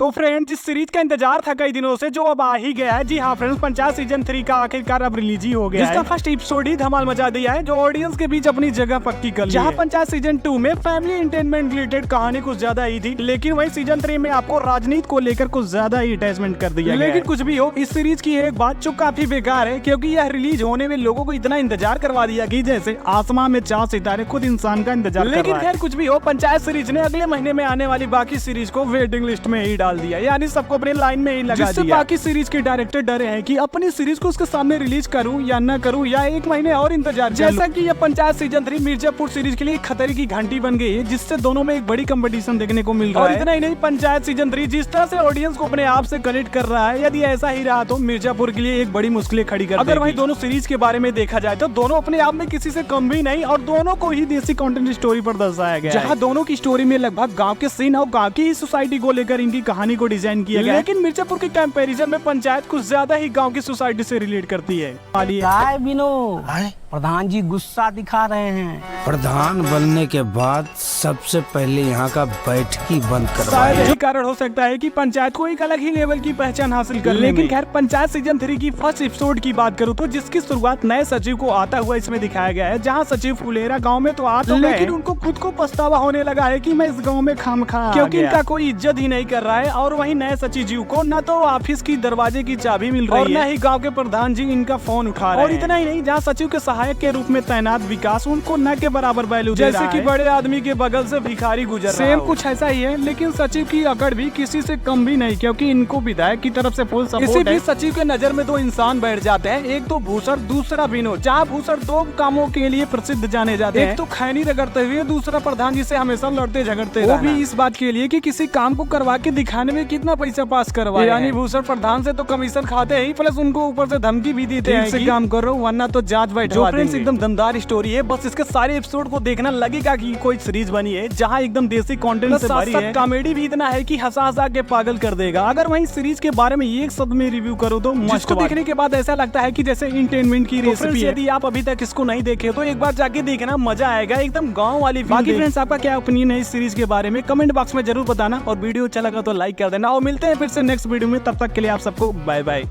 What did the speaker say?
तो फ्रेंड्स, जिस सीरीज का इंतजार था कई दिनों से, जो अब आ ही गया है। जी हाँ फ्रेंड्स, पंचायत सीजन 3 का आखिरकार अब रिलीज ही हो गया है, जिसका फर्स्ट एपिसोड ही धमाल मचा दिया है, जो ऑडियंस के बीच अपनी जगह पक्की कर ली है। जहाँ पंचायत सीजन 2 में फैमिली एंटरटेनमेंट रिलेटेड कहानी कुछ ज्यादा ही थी, लेकिन वही सीजन 3 में आपको राजनीति को लेकर कुछ ज्यादा ही अटैचमेंट कर दिया। लेकिन कुछ भी हो, इस सीरीज की एक बात जो काफी बेकार है, क्योंकि यह रिलीज होने में लोगों को इतना इंतजार करवा दिया कि जैसे आसमान में 4 सितारे खुद इंसान का इंतजार। लेकिन खैर कुछ भी हो, पंचायत सीरीज ने अगले महीने में आने वाली बाकी सीरीज को वेटिंग लिस्ट में ही डाल दिया, यानी सबको अपने लाइन में ही लगा दिया। बाकी सीरीज के डायरेक्टर डरे हैं कि अपनी सीरीज को उसके सामने रिलीज करूं या न करूं, या एक महीने और इंतजार। जैसा कि ये पंचायत सीजन 3 मिर्जापुर सीरीज के लिए खतरे की घंटी बन गई है, जिससे दोनों में एक बड़ी कंपटीशन देखने को मिल रहा है। और इतना ही नहीं, पंचायत सीजन 3 जिस तरह से ऑडियंस को अपने आप से कनेक्ट कर रहा है, यदि ऐसा ही रहा तो मिर्जापुर के लिए एक बड़ी मुश्किलें खड़ी कर। अगर वही दोनों सीरीज के बारे में देखा जाए तो दोनों अपने आप में किसी से कम भी नहीं, और दोनों को ही देसी कंटेंट स्टोरी पर दर्शाया गया, जहाँ दोनों की स्टोरी में लगभग गाँव के सीन और गाँव की सोसाइटी को लेकर इनकी कहानी को डिजाइन किया गया। लेकिन मिर्जापुर के कंपैरिजन में पंचायत कुछ ज्यादा ही गांव की सोसाइटी से रिलेट करती है। प्रधान जी गुस्सा दिखा रहे हैं। प्रधान बनने के बाद सबसे पहले यहाँ का बैठकी बंद करवाएं। यही कारण हो सकता है कि पंचायत को एक अलग ही लेवल की पहचान हासिल कर। लेकिन खैर, पंचायत सीजन 3 की फर्स्ट एपिसोड की बात करूँ तो जिसकी शुरुआत नए सचिव को आता हुआ इसमें दिखाया गया है, जहाँ सचिव फुलेरा गाँव में तो आ तो गए, लेकिन उनको खुद को पछतावा होने लगा है कि मैं इस गाँव में खामखा, क्योंकि इनका कोई इज्जत ही नहीं कर रहा है। और वही नए सचिव को न तो ऑफिस की दरवाजे की चाबी मिल रही है, और न ही गाँव के प्रधान जी इनका फोन उठा रहे हैं। और इतना ही नहीं, जहाँ सचिव के सहायक के रूप में तैनात विकास उनको न के बराबर वैल्यू दे रहा है, जैसे कि बड़े आदमी के बगल से भिखारी गुजर रहा है। सेम कुछ ऐसा ही है, लेकिन सचिव की अकड़ भी किसी से कम भी नहीं, क्योंकि इनको विधायक की तरफ से फुल सपोर्ट है। इसी बीच सचिव के नजर में 2 इंसान बैठ जाते हैं, एक तो भूसर, दूसरा विनोद। जहाँ भूसर 2 कामों के लिए प्रसिद्ध जाने जाते हैं, एक तो खैनी रगड़ते हुए, दूसरा प्रधान जी से हमेशा लड़ते झगड़ते, वो भी इस बात के लिए कि किसी काम को करवा के दिखाने में कितना पैसा पास करवा। यानी भूसर प्रधान से तो कमीशन खाते ही, प्लस उनको ऊपर से धमकी भी देते हैं कि काम करो वरना तो जांच बैठवा देंगे। एकदम दमदार स्टोरी है, बस इसके सारे एपिसोड को देखना लगेगा कि कोई सीरीज बनी है, जहां एकदम देसी कंटेंट से भरी है। कॉमेडी भी इतना है कि हंसा हंसा के पागल कर देगा। अगर वहीं सीरीज के बारे में एक शब्द में रिव्यू करो तो जिसको देखने के बाद ऐसा लगता है कि जैसे एंटरटेनमेंट की रेसिपी है। यदि आप अभी तक इसको नहीं देखे तो एक बार जाके देखना, मजा आएगा, एकदम गाँव वाली। बाकी फ्रेंड्स, आपका क्या ओपिनियन है इस सीरीज के बारे में कमेंट बॉक्स में जरूर बताना, और वीडियो अच्छा लगा तो लाइक कर देना, और मिलते हैं फिर से नेक्स्ट वीडियो में। तब तक के लिए आप सबको बाय बाय।